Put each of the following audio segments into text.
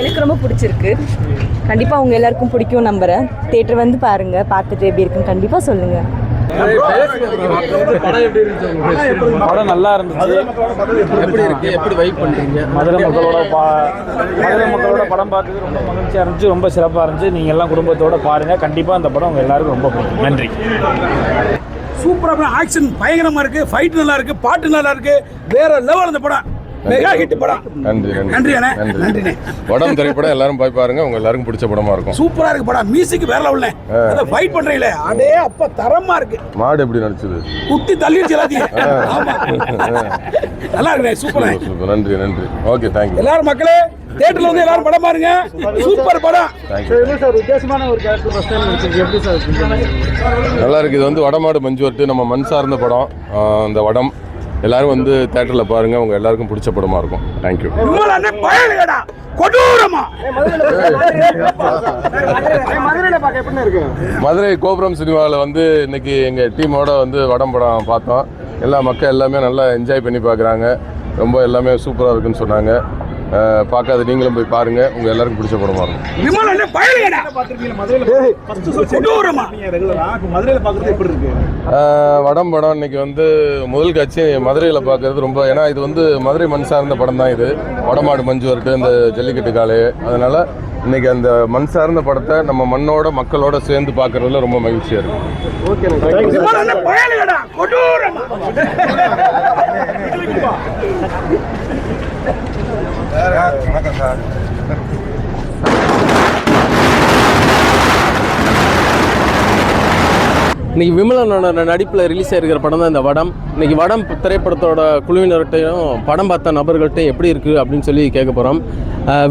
எனக்கு ரொம்ப பிடிச்சிருக்கு. கண்டிப்பாக அவங்க எல்லாருக்கும் பிடிக்கும் நம்புகிறேன். தியேட்டர் வந்து பாருங்கள், பார்த்துட்டு எப்படி இருக்குன்னு கண்டிப்பாக சொல்லுங்கள். படம் நல்லா இருந்துச்சு. எப்படி இருக்கு, எப்படி வைப் பண்ணுறீங்க? மதுரை மக்களோட படம் பார்க்குறது ரொம்ப மகிழ்ச்சியாக இருந்துச்சு, ரொம்ப சிறப்பாக இருந்துச்சு. நீங்கள் எல்லாம் குடும்பத்தோடு பாருங்கள், கண்டிப்பாக அந்த படம் உங்கள் எல்லாருக்கும் ரொம்ப பிடிக்கும். நன்றி. சூப்பராக ஆக்ஷன் பயங்கரமாக இருக்குது, ஃபைட் நல்லா இருக்குது, பாட்டு நல்லா இருக்குது, வேற லெவல் அந்த படம். மெகா ஹிட் படம். நன்றி நன்றி. படம் திரைப்படம் எல்லாரும் போய் பாருங்க, உங்க எல்லாருக்கும் பிடிச்ச படமா இருக்கும். சூப்பரா இருக்கு படம். மியூசிக் வேற லெவல்ல. அத ஃபைட் பண்றீங்களே, அடே அப்பா தரமா இருக்கு. மாடு எப்படி நடிச்சது? குட்டி தள்ளிடுச்சு எல்லாத்தையும். ஆமா நல்லா இருக்கு. சூப்பரா. நன்றி நன்றி. Okay, thank you. எல்லாரும் மக்களே தியேட்டர்ல வந்து எல்லாரும் படம் பாருங்க. சூப்பர் படம். என்ன சார் வித்தியாசமான ஒரு கேரக்டர் ஃபர்ஸ்ட் டைம் நடிச்சீங்க, எப்படி சார்? நல்லா இருக்கு. இது வந்து வடமாடு மஞ்சு வரட்டு, நம்ம மண் சார்ந்த படம். அந்த வடம் எல்லாரும் வந்து தியேட்டரில் பாருங்கள், உங்கள் எல்லாருக்கும் பிடிச்ச படமாக இருக்கும். தேங்க்யூ. மதுரை கோபுரம் சினிமாவில் வந்து இன்னைக்கு எங்கள் டீமோட வந்து வடம் படம் பார்த்தோம். எல்லா மக்கள் எல்லாமே நல்லா என்ஜாய் பண்ணி பார்க்குறாங்க. ரொம்ப எல்லாமே சூப்பராக இருக்குன்னு சொன்னாங்க. பார்க்காத நீங்களும் போய் பாருங்க, உங்க எல்லாருக்கும் பிடிச்ச படமா இருக்கும். வடம் படம் இன்னைக்கு வந்து முதல் காட்சி மதுரையில பாக்குறது ரொம்ப, ஏன்னா இது வந்து மதுரை மண் சார்ந்த படம் தான். இது வடமாடு மஞ்சு வரட்டு, இந்த ஜல்லிக்கட்டு காலை. அதனால இன்னைக்கு அந்த மண் சார்ந்த படத்தை நம்ம மண்ணோட மக்களோட சேர்ந்து பார்க்கறதுல ரொம்ப மகிழ்ச்சியா இருக்கு. வணக்கம் சார். இன்னைக்கு விமலனோட நடிப்பில் ரிலீஸ் ஆகிருக்கிற படம் தான் இந்த வடம். இன்னைக்கு வடம் திரைப்படத்தோட குழுவினர்கிட்டையும் படம் பார்த்த நபர்கள்ட்டையும் எப்படி இருக்குது அப்படின்னு சொல்லி கேட்க போகிறோம்.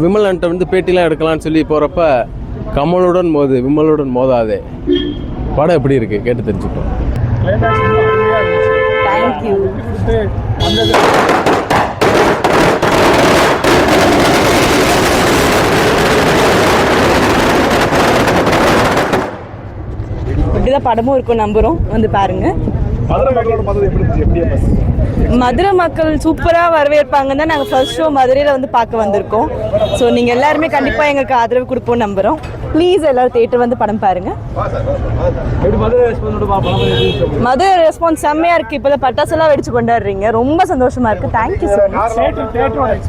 விமலன்ட்ட வந்து பேட்டிலாம் எடுக்கலாம்னு சொல்லி போகிறப்ப கமலுடன் மோது விமலுடன் மோதாதே படம் எப்படி இருக்குது கேட்டு தெரிஞ்சுப்போம். தேங்க்யூ. இப்படிதான் படமும் இருக்கும், நம்புறோம். வந்து பாருங்க. மதுரை மக்கள் சூப்பராக வரவேற்பாங்கன்னு தான் நாங்கள் ஃபர்ஸ்ட் ஷோ மதுரையில் வந்து பார்க்க வந்திருக்கோம். ஸோ நீங்கள் எல்லாருமே கண்டிப்பாக எங்களுக்கு ஆதரவு கொடுப்போம் நம்புகிறோம். ப்ளீஸ் எல்லோரும் தியேட்டர் வந்து படம் பாருங்கள். மதுரை ரெஸ்பான்ஸ் செம்மையாக இருக்குது. இப்போ பட்டாசெல்லாம் வெடிச்சு கொண்டாடுறீங்க, ரொம்ப சந்தோஷமாக இருக்குது. Thank you so much.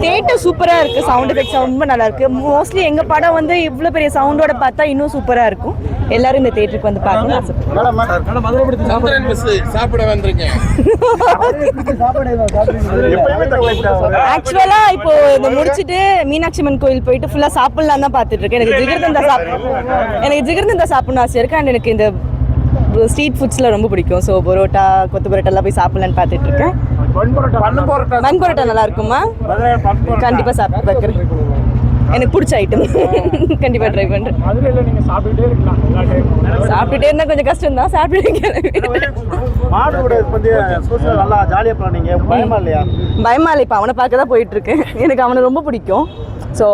தியேட்டர் சூப்பராக இருக்குது, சவுண்ட் எஃபெக்ட்ஸ் ரொம்ப நல்லா இருக்குது. மோஸ்ட்லி எங்கள் படம் வந்து இவ்வளோ பெரிய சவுண்டோட பார்த்தா இன்னும் சூப்பராக இருக்கும். எல்லாரும் இந்த தியேட்டருக்கு வந்து பார்க்கணும் ஆக்சுவலா இப்போ இதை முடிச்சுட்டு மீனாட்சி அம்மன் கோயில் போயிட்டு ஃபுல்லா சாப்பிடலாம் தான் பார்த்துட்டு இருக்கேன். எனக்கு ஜிகர்தண்டா சாப்பிடணும் ஆசை இருக்கு. அண்ட் எனக்கு இந்த ஸ்ட்ரீட் ஃபுட்ஸ்ல ரொம்ப பிடிக்கும். ஸோ பரோட்டா, கொத்து பரோட்டா எல்லாம் போய் சாப்பிடலான்னு பார்த்துட்டு இருக்கேன். மண் பரோட்டா நல்லா இருக்குமா? கண்டிப்பா சாப்பிட்டு பார்க்குறேன். எனக்கு பிடிச்ச ஐட்டம் கண்டிப்பாக ட்ரை பண்ணுறேன். சாப்பிட்டுட்டே இருந்தால் கொஞ்சம் கஷ்டம் தான். பயமா இல்லை. இப்போ அவனை பார்க்க தான் போயிட்டுருக்கேன். எனக்கு அவனை ரொம்ப பிடிக்கும். ஸோ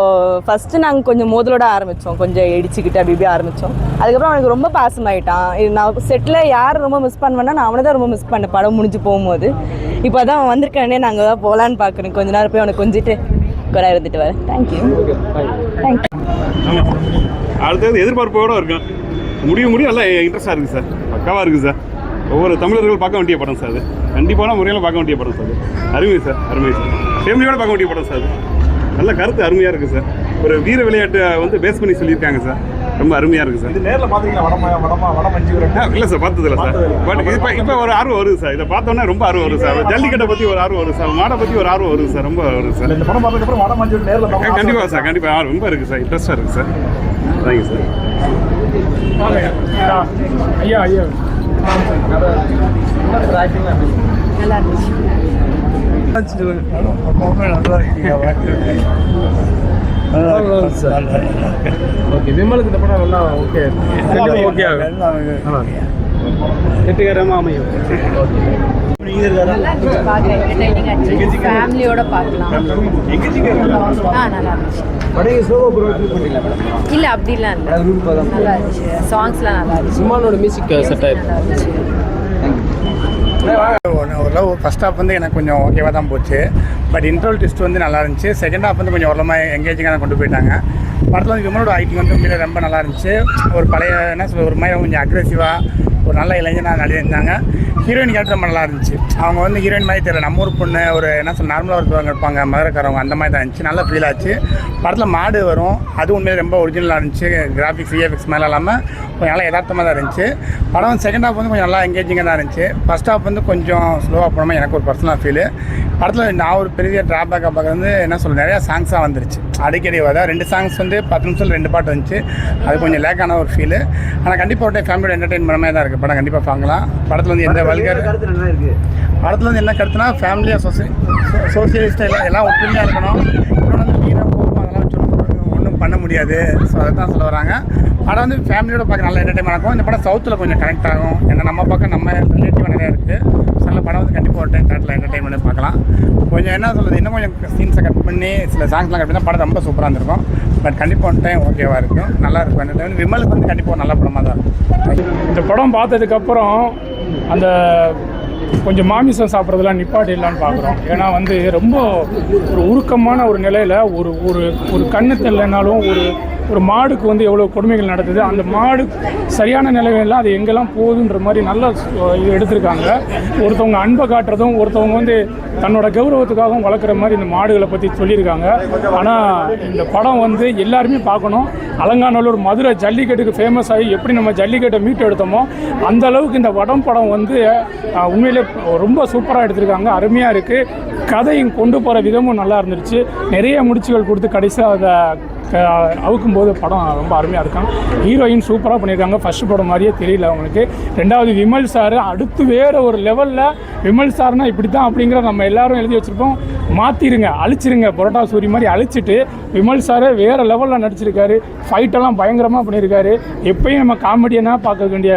ஃபஸ்ட்டு நாங்கள் கொஞ்சம் மோதலோட ஆரம்பித்தோம், கொஞ்சம் இடிச்சுக்கிட்டு அப்படி இப்படி ஆரம்பித்தோம். அதுக்கப்புறம் அவனுக்கு ரொம்ப பாசமாயிட்டான். நான் செட்டில் யார் ரொம்ப மிஸ் பண்ணுவேன்னா நான் அவனை தான் ரொம்ப மிஸ் பண்ணேன் படம் முடிஞ்சு போகும்போது. இப்போ தான் அவன் வந்திருக்கானே, நாங்கள் தான் போகலான்னு பார்க்குறேன். கொஞ்ச நேரம் போய் அவனை கொஞ்சிட்டு குறை இருந்துட்டு வரேன். தேங்க்யூ. அடுத்தது எதிர்பார்ப்போட இருக்கும். முடியும் நல்லா இன்ட்ரெஸ்டாக இருக்குது சார். பக்காவாக இருக்குது சார். ஒவ்வொரு தமிழர்கள் பார்க்க வேண்டிய படம் சார். அது கண்டிப்பான முறையில் பார்க்க வேண்டிய படம் சார். அருமை சார், அருமை சார். ஃபேமிலியோட பார்க்க வேண்டிய படம் சார். நல்ல கருத்து அருமையாக இருக்குது சார். ஒரு வீர விளையாட்டை வந்து பேஸ் பண்ணி சொல்லியிருக்காங்க சார். ரொம்ப அருமையாக இருக்குது சார். நேரில் பார்த்தீங்கன்னா இல்லை சார், பார்த்ததில்ல சார். பட் இப்போ ஒரு ஆர்வம் வருது சார். இதை பார்த்தோன்னா ரொம்ப ஆர்வம் வருது சார். ஜல்லிக்கட்டை பற்றி ஒரு ஆர்வம் வருது சார். மாடை பற்றி ஒரு ஆர்வம் வருது சார். ரொம்ப வருது சார். இந்த படம் பார்த்ததுக்கப்புறம் வட மஞ்சள் நேரில் கண்டிப்பாக சார், கண்டிப்பாக ரொம்ப இருக்குது சார். இன்ட்ரெஸ்டாக இருக்குது சார். Thank you sir. ஐயா ஐயா நல்லா இருந்துச்சு. ஓகே, விமலுக்கு இந்த படம் நல்லா ஓகே ஓகே வெற்றிகரமாக அமையும். ஃபேமிலியோட பார்க்கலாம். நல்லா இருந்துச்சு. இல்லை அப்படிலாம் இல்லை, நல்லா இருந்துச்சு. சாங்ஸ்லாம் நல்லா இருந்துச்சு. சும்மானோட மியூசிக் செட் ஆயிருக்கு. ஓரளவு ஃபஸ்ட் ஹாஃப் வந்து எனக்கு கொஞ்சம் ஓகேவாக தான் போச்சு. பட் இன்ட்ரோல் ட்விஸ்ட் வந்து நல்லா இருந்துச்சு. செகண்ட் ஹாஃப் வந்து கொஞ்சம் ஓரளமாக எங்கேஜிங்காக தான் கொண்டு போயிட்டாங்க. படத்தில் வந்து விமலோட ஆக்டிங் வந்து உண்மையிலே ரொம்ப நல்லா இருந்துச்சு. ஒரு பழைய என்ன சொல்ல ஒரு மாதிரி கொஞ்சம் அக்ரெசிவாக ஒரு நல்ல இளைஞனாக நடிச்சிருந்தாங்க. ஹீரோயின் கேரக்டர் ரொம்ப நல்லா இருந்துச்சு. அவங்க வந்து ஹீரோயின் மாதிரி தெரியல, நம்ம ஊர் பொண்ணு ஒரு என்ன சொல்ல நார்மலாக ஒருத்தவங்க இருப்பாங்க மதுரைக்காரவங்க, அந்த மாதிரி தான் இருந்துச்சு. நல்லா ஃபீல் ஆச்சு. படத்தில் மாடு வரும், அது உண்மையிலே ரொம்ப ஒரிஜினலாக இருந்துச்சு. கிராஃபிக்ஸ் விஎஃப்எக்ஸ் மேலே இல்லாமல் கொஞ்சம் நல்லா யதார்த்தமாக தான் இருந்துச்சு. படம் செகண்ட் ஹாஃப் வந்து கொஞ்சம் நல்லா எங்கேஜிங்காக தான் இருந்துச்சு. ஃபஸ்ட் ஹாஃப் வந்து கொஞ்சம் ஸ்லோவாக போனோமா எனக்கு ஒரு பர்சனலாக ஃபீலு. படத்தில் நான் ஒரு பெரிய ட்ராபேக்காக பார்க்க வந்து என்ன சொல்ல நிறையா சாங்ஸாக வந்துருச்சு. அடிக்கடி வர 2 சாங்ஸ் வந்து 10 நிமிஷத்தில் 2 பாட்டு வந்துச்சு. அது கொஞ்சம் லேக்கான ஒரு ஃபீலு. ஆனால் கண்டிப்பாக ஒரு ஃபேமிலியோட என்டர்டெயின் பண்ண மாதிரி தான் இருக்குது படம். கண்டிப்பாக பார்க்கலாம். படத்தில் வந்து எந்த வல்கர் படத்தில் வந்து என்ன கருத்துனா ஃபேமிலியாக சோசியலிஸ்ட் எல்லாம் ஒற்றுமையாக இருக்கணும். இன்னொன்று வந்து வீராக போகும் அதெல்லாம் வச்சு ஒன்றும் பண்ண முடியாது. ஸோ அதை தான் சொல்ல வராங்க. படம் வந்து ஃபேமிலியோட பார்க்க நல்லா என்டர்டைன்மெண்ட் ஆகும். இந்த படம் சவுத்தில் கொஞ்சம் கனெக்ட் ஆகும். ஏன்னா நம்ம பார்க்க நம்ம ரிலேட்டிவாக நிறையா இருக்குது. ஸோ நல்ல படம் வந்து கண்டிப்பாக ஒரு டைம் தேட்டரில் என்டர்டைன்மெண்ட் பார்க்கலாம். கொஞ்சம் என்ன சொல்கிறது, இன்னும் கொஞ்சம் சீன்ஸை கட் பண்ணி சில சாங்ஸ்லாம் கட் பண்ணி படம் ரொம்ப சூப்பராக இருந்திருக்கும். பட் கண்டிப்பாக ஒன் டைம் ஓகேவாக இருக்கும், நல்லா இருக்கும் என்டர்டைன்மெண்ட். விமலுக்கு வந்து கண்டிப்பாக ஒரு நல்ல படமாக தான் இருக்கும். இந்த படம் பார்த்ததுக்கப்புறம் அந்த கொஞ்சம் மாமிசம் சாப்பிட்றதுலாம் நிப்பாட்டிடலான்னு பார்க்குறோம். ஏன்னா வந்து ரொம்ப ஒரு உருக்கமான ஒரு நிலையில் ஒரு ஒரு ஒரு கண்ணு தெரியலனாலும் ஒரு மாடுக்கு வந்து எவ்வளோ கொடுமைகள் நடக்குது, அந்த மாடு சரியான நிலையிலாம் அது எங்கெல்லாம் போகுதுன்ற மாதிரி நல்லா இது எடுத்திருக்காங்க. ஒருத்தவங்க அன்பை காட்டுறதும் ஒருத்தவங்க வந்து தன்னோட கௌரவத்துக்காகவும் வளர்க்குற மாதிரி இந்த மாடுகளை பற்றி சொல்லியிருக்காங்க. ஆனால் இந்த படம் வந்து எல்லாருமே பார்க்கணும். அலங்காநல்லூர் மதுரை ஜல்லிக்கட்டுக்கு ஃபேமஸ் ஆகி எப்படி நம்ம ஜல்லிக்கட்டை மீட்டு எடுத்தோமோ அந்த அளவுக்கு இந்த வடம் வந்து உண்மையிலே ரொம்ப சூப்பராக எடுத்திருக்காங்க. அருமையாக இருக்குது. கதையும் கொண்டு போகிற விதமும் நல்லா இருந்துருச்சு. நிறைய முடிச்சுகள் கொடுத்து கடைசியாக அதை அவுக்கும் போது படம் ரொம்ப அருமையாக இருக்கும். ஹீரோயின் சூப்பராக பண்ணியிருக்காங்க. ஃபஸ்ட்டு படம் மாதிரியே தெரியல அவங்களுக்கு. ரெண்டாவது விமல் சார் அடுத்து வேறு ஒரு லெவலில். விமல் சார்னா இப்படி தான் அப்படிங்கிற நம்ம எல்லாரும் எழுதி வச்சுருப்போம். மாற்றிருங்க, அழிச்சிருங்க, பரோட்டா சூரி மாதிரி அழிச்சிட்டு விமல் சார் வேறு லெவலில் நடிச்சிருக்காரு. ஃபைட்டெல்லாம் பயங்கரமாக பண்ணியிருக்காரு. எப்பயும் நம்ம காமெடியனாக பார்க்க வேண்டிய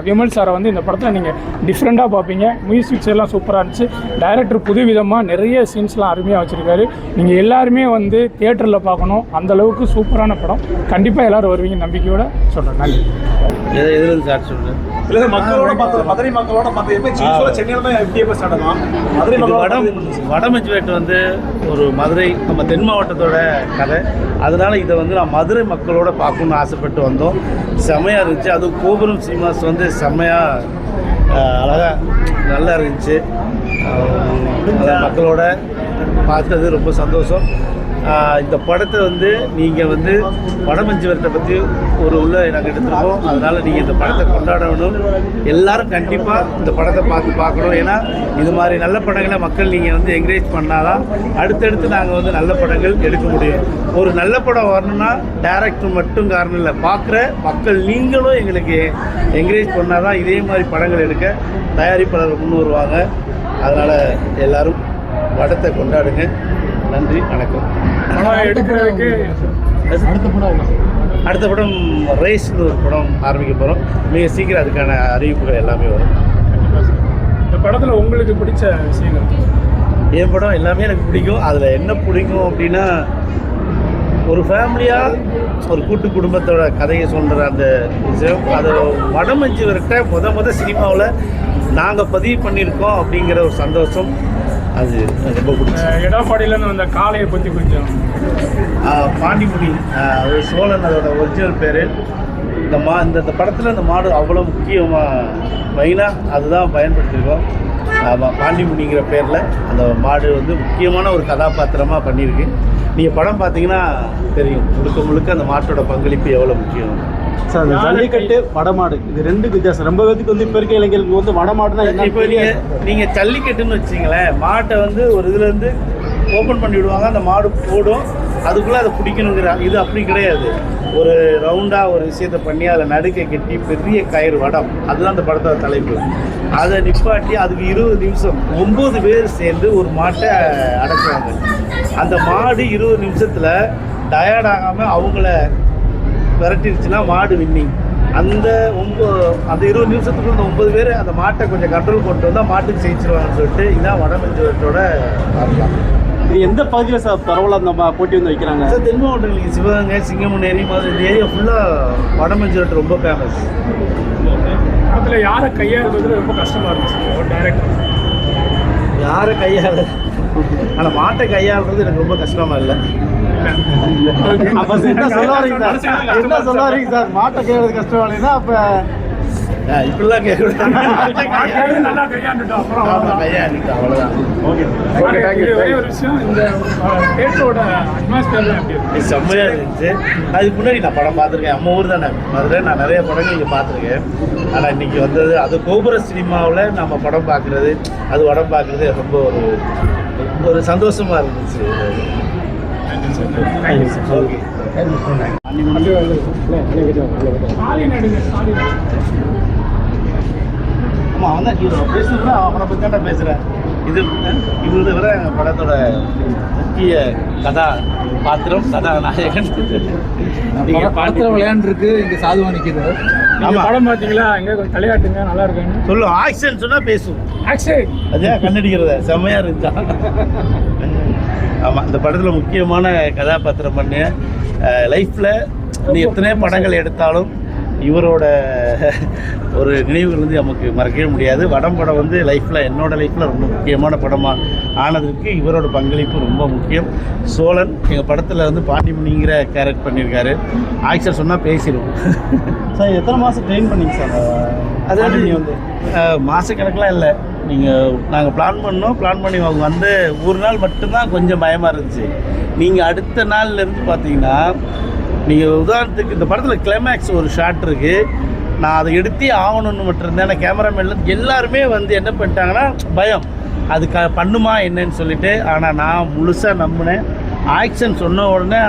விமல் சாரை வந்து இந்த படத்தில் நீங்கள் டிஃப்ரெண்ட்டாக பார்ப்பீங்க. மியூசிக்ஸ் எல்லாம் சூப்பராக இருந்துச்சு. டைரக்டர் புது விதமாக நிறைய சீன்ஸ்லாம் அருமையாக வச்சுருக்காரு. நீங்கள் எல்லாருமே வந்து தியேட்டரில் பார்க்கணும். அந்தளவுக்கு சூப்பரான படம். கண்டிப்பாக எல்லோரும் வருவீங்க நம்பிக்கையோட சொல்கிறேன். நன்றி. எதுலேருந்து சார் சொல்கிறேன் இல்லை மக்களோட பார்த்து மதுரை மக்களோட பார்த்து எப்போ சென்னையில் தான் எப்படி ஸ்டார்ட் மதுரை வடமஞ்சுவேட்டு வந்து ஒரு மதுரை நம்ம தென் மாவட்டத்தோட கதை. அதனால் இதை வந்து நான் மதுரை மக்களோட பார்க்கணுன்னு ஆசைப்பட்டு வந்தோம். செம்மையாக இருந்துச்சு. அதுவும் கோபுரம் சீமாஸ் வந்து செம்மையாக அழகாக நல்லா இருந்துச்சு. மக்களோட பார்த்தது ரொம்ப சந்தோஷம். இந்த படத்தை வந்து நீங்கள் வந்து வடமஞ்சுவரத்தை பற்றி ஒரு நாங்கள் எடுத்துருக்கோம். அதனால் நீங்கள் இந்த படத்தை கொண்டாடணும். எல்லோரும் கண்டிப்பாக இந்த படத்தை பார்க்கணும். ஏன்னா இது மாதிரி நல்ல படங்களை மக்கள் நீங்கள் வந்து என்கரேஜ் பண்ணால் தான் அடுத்தடுத்து நாங்கள் வந்து நல்ல படங்கள் எடுக்க முடியும். ஒரு நல்ல படம் வரணும்னா டைரக்டர் மட்டும் காரணம் இல்லை, பார்க்குற மக்கள் நீங்களும் எங்களுக்கு என்கரேஜ் பண்ணால் தான் இதே மாதிரி படங்கள் எடுக்க தயாரிப்பாளர்கள் முன் வருவாங்க. அதனால் எல்லோரும் படத்தை கொண்டாடுங்க. நன்றி, வணக்கம். எடுக்கிறதுக்கு அடுத்த படம் ரேஸ்னு ஒரு படம் ஆரம்பிக்க போகிறோம். மிக சீக்கிரம் அதுக்கான அறிவிப்புகள் எல்லாமே வரும். இந்த படத்தில் உங்களுக்கு பிடிச்ச விஷயங்கள்? என் படம் எல்லாமே எனக்கு பிடிக்கும். அதில் என்ன பிடிக்கும் அப்படின்னா ஒரு ஃபேமிலியாக ஒரு கூட்டு குடும்பத்தோட கதையை சொல்கிற அந்த விஷயம். அதை வடமஞ்சுவர்கிட்ட முத சினிமாவில் நாங்கள் பதிவு பண்ணியிருக்கோம் அப்படிங்கிற ஒரு சந்தோஷம். அது ரொம்ப பிடிக்கும். எடப்பாடியிலேருந்து வந்த காளையை பற்றி கொஞ்சம் பாண்டிமுடி சோழன் அதோட ஒரிஜினல் பேர். இந்த படத்தில் இந்த மாடு அவ்வளோ முக்கியமாக மெயினாக அதுதான் பயன்படுத்தியிருக்கோம். பாண்டிமுடிங்கிற பேரில் அந்த மாடு வந்து முக்கியமான ஒரு கதாபாத்திரமாக பண்ணியிருக்கு. நீங்கள் படம் பார்த்தீங்கன்னா தெரியும் முழுக்க அந்த மாட்டோட பங்களிப்பு எவ்வளோ முக்கியம். சார் அந்த ஜல்லிக்கட்டு வடமாடு இது ரெண்டுக்கு வித்தியாசம். ரொம்ப பேருக்கு வந்து இப்போ இருக்க இளைஞர்களுக்கு வந்து வடமாடுனா இப்போ நீங்கள் ஜல்லிக்கட்டுன்னு வச்சிங்களேன், மாட்டை வந்து ஒரு இதுலேருந்து ஓப்பன் பண்ணி விடுவாங்க, அந்த மாடு போடும், அதுக்குள்ளே அதை பிடிக்கணுங்கிற இது அப்படி கிடையாது. ஒரு ரவுண்டாக ஒரு விஷயத்தை பண்ணி அதில் நடுக்க கட்டி பெரிய கயிறு வடம், அதுதான் அந்த படத்தோட தலைப்பு. அதை நிப்பாட்டி அதுக்கு 20 நிமிஷம் 9 பேர் சேர்ந்து ஒரு மாட்டை அடக்குவாங்க. அந்த மாடு 20 நிமிஷத்தில் டயர்டாகாமல் அவங்கள விரட்டிருச்சுன்னா மாடு வின்னிங். அந்த 20 நிமிஷத்துக்குள்ள இந்த 9 பேர் அந்த மாட்டை கொஞ்சம் கண்ட்ரோல் கொண்டு வந்தால் மாட்டுக்கு ஜெயிச்சிருவாங்கன்னு சொல்லிட்டு இதான் வடமஞ்சுவரத்தோட வரலாம். இது எந்த பகுதியில் சார் பரவலாக அந்த போட்டி வந்து வைக்கிறாங்க? சார் தென் மாவட்டங்களுக்கு சிவகங்கை, சிங்கமுனேரி மாதிரி இந்த ஏரியா ஃபுல்லாக வடமஞ்சுவரத்து ரொம்ப ஃபேமஸ். படத்தில் யாரை கையாளுறது ரொம்ப கஷ்டமாக இருந்துச்சு ஒரு டைரக்டர். யாரை கையாள ஆனால் மாட்டை கையாளுறது எனக்கு ரொம்ப கஷ்டமா இல்லை. அப்போ என்ன சொல்ல வரீங்க சார்? என்ன சொல்ல வரீங்க சார்? மாட்டை கையாளுறது கஷ்டம் இல்லைன்னா அப்போ இப்படிலாம் கேட்க நல்லா கையாண்டுட்டோம். அப்புறம் கையாளிட்டு அவ்வளோதான். ஒரே ஒரு விஷயம், இந்த தேட்டரோட அட்மாஸ்பியர்லாம் எப்படி இருக்கு? செம்மையாக இருந்துச்சு. அதுக்கு முன்னாடி நான் படம் பார்த்துருக்கேன். நம்ம ஊர் தானே மதுரை. நான் நிறைய படங்கள் இங்கே பார்த்துருக்கேன். ஆனால் இன்றைக்கி வந்தது அது கோபுர சினிமாவில் நம்ம படம் பார்க்குறது, அது படம் பார்க்குறது ரொம்ப ஒரு சந்தோஷமாக இருந்துச்சு. ஓகே. ஆமாம், அவன் தான் ஹீரோ. பேசுனா அவனை பற்றி தான் பேசுகிறேன். இவரு வர படத்தோட முக்கிய கதா பாத்திரம், கதாநாயகன். நீங்கள் படத்தில் விளையாண்டுருக்கு, இங்கே சாதுவா நிற்கிது. ஆமாம், படம் பார்த்தீங்களா? எங்கே கொஞ்சம் தலையாட்டுங்க, நல்லா இருக்காங்க. சொல்லும் ஆக்ஷன் சொன்னால் பேசும். ஆக்ஷன் அதே கண்ணடிக்கிறத செம்மையாக இருந்துச்சா. ஆமாம், இந்த படத்தில் முக்கியமான கதாபாத்திரம் பண்ணு. லைஃப்பில் நீ எத்தனை படங்கள் எடுத்தாலும் இவரோட ஒரு நினைவுகள் வந்து நமக்கு மறக்கவே முடியாது. வடம் படம் வந்து லைஃப்பில், என்னோடய லைஃப்பில் ரொம்ப முக்கியமான படமாக ஆனதுக்கு இவரோட பங்களிப்பு ரொம்ப முக்கியம். சோழன் எங்கள் படத்தில் வந்து பாண்டிமணிங்கிற கேரக்டர் பண்ணியிருக்காரு. ஆக்சர் சொன்னால் பேசிடும். சார் எத்தனை மாதம் ட்ரெயின் பண்ணீங்க சார்? அதாவது வந்து மாதக்கணக்கெலாம் இல்லை. நாங்கள் பிளான் பண்ணி அவங்க வந்து ஒரு நாள் மட்டும்தான் கொஞ்சம் பயமாக இருந்துச்சு. நீங்கள் அடுத்த நாள்லேருந்து பார்த்தீங்கன்னா, நீங்கள் உதாரணத்துக்கு இந்த படத்தில் கிளைமேக்ஸ் ஒரு ஷாட் இருக்குது. நான் அதை எடுத்தே ஆகணும்னு மட்டும் இருந்தேன். ஆனால் கேமராமேன்லேருந்து எல்லாருமே வந்து என்ன பண்ணிட்டாங்கன்னா பயம், அது பண்ணுமா என்னன்னு சொல்லிட்டு. ஆனால் நான் முழுசாக நம்பினேன். ஆக்ஷன் சொன்ன உடனே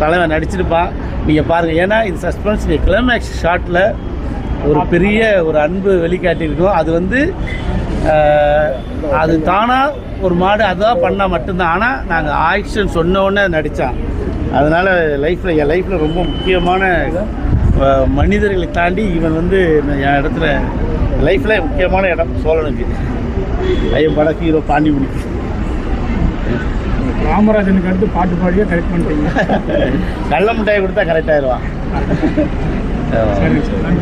தலைவன் நடிச்சிருப்பான். நீங்கள் பாருங்கள், ஏன்னா இது சஸ்பென்ஸ். கிளைமேக்ஸ் ஷாட்டில் ஒரு பெரிய ஒரு அன்பு வெளிக்காட்டியிருக்கோம். அது வந்து அது தானாக ஒரு மாடு அதான் பண்ணால் மட்டும்தான். ஆனால் நாங்கள் ஆக்ஷன் சொன்ன உடனே நடித்தான். அதனால் என் லைஃப்பில் ரொம்ப முக்கியமான மனிதர்களை தாண்டி இவன் வந்து என் இடத்துல லைஃப்பில் முக்கியமான இடம் சோழனுக்கு. ஐயன் பட ஹீரோ பாண்டிமணி. ராமராஜனுக்கு அடுத்து பாட்டு பாடியே கரெக்ட் பண்ணிட்டீங்க. கள்ள மிட்டாய் கொடுத்தா கரெக்டாகிடுவான். சரி சார்.